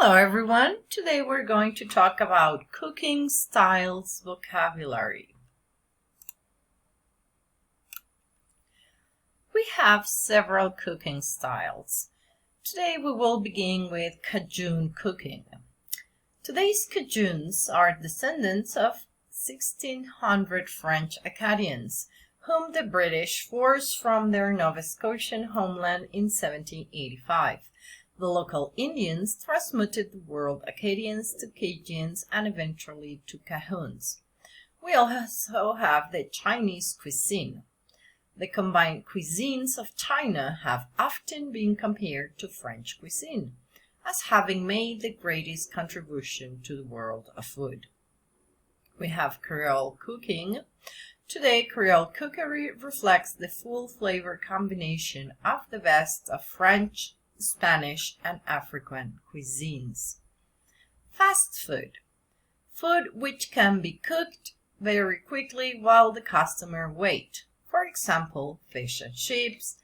Hello everyone, today we're going to talk about cooking styles vocabulary. We have several cooking styles. Today we will begin with Cajun cooking. Today's Cajuns are descendants of 1600 French Acadians, whom the British forced from their Nova Scotian homeland in 1785. The local Indians transmuted the word Acadians to Cajuns and eventually to Cajuns. We also have the Chinese cuisine. The combined cuisines of China have often been compared to French cuisine, as having made the greatest contribution to the world of food. We have Creole cooking. Today, Creole cookery reflects the full flavor combination of the best of French, Spanish, and African cuisines. Fast food. Food which can be cooked very quickly while the customer waits. For example, fish and chips,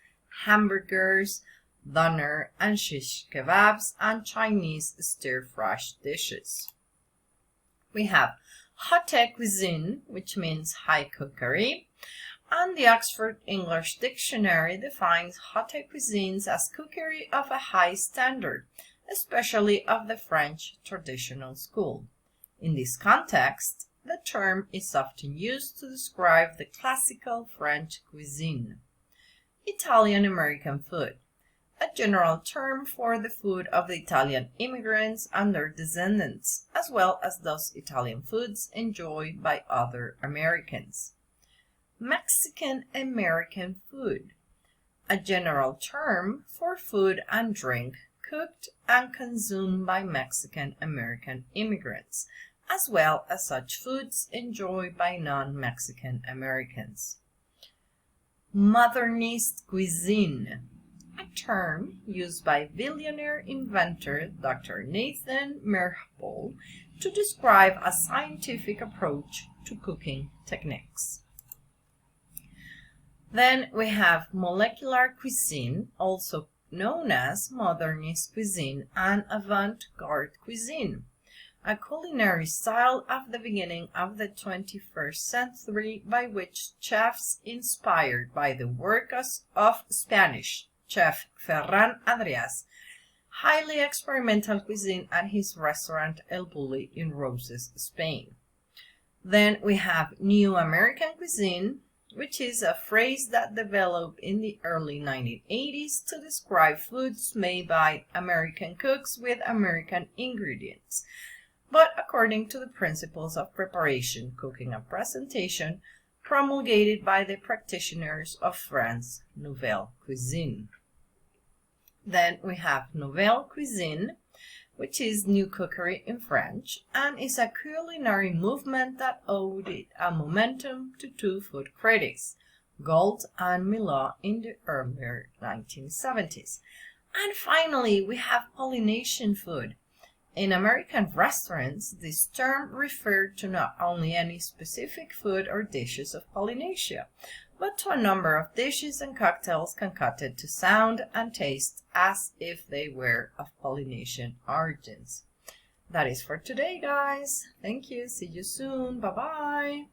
hamburgers, doner and shish kebabs, and Chinese stir-fry dishes. We have haute cuisine, which means high cookery. And the Oxford English Dictionary defines haute cuisines as cookery of a high standard, especially of the French traditional school. In this context, the term is often used to describe the classical French cuisine. Italian-American food, a general term for the food of the Italian immigrants and their descendants, as well as those Italian foods enjoyed by other Americans. Mexican-American food, a general term for food and drink cooked and consumed by Mexican-American immigrants, as well as such foods enjoyed by non-Mexican Americans. Modernist cuisine, a term used by billionaire inventor Dr. Nathan Myhrvold to describe a scientific approach to cooking techniques. Then we have molecular cuisine, also known as modernist cuisine and avant-garde cuisine, a culinary style of the beginning of the 21st century by which chefs inspired by the work of Spanish chef Ferran Adrià's highly experimental cuisine at his restaurant El Bulli in Roses, Spain. Then we have New American cuisine, which is a phrase that developed in the early 1980s to describe foods made by American cooks with American ingredients, but according to the principles of preparation, cooking, and presentation promulgated by the practitioners of France's Nouvelle Cuisine. Then we have Nouvelle Cuisine, which is new cookery in French, and is a culinary movement that owed a momentum to two food critics, Gault and Millau, in the earlier 1970s. And finally, we have Polynesian food. In American restaurants, this term referred to not only any specific food or dishes of Polynesia, but to a number of dishes and cocktails concocted to sound and taste as if they were of Polynesian origins. That is for today, guys. Thank you. See you soon. Bye-bye.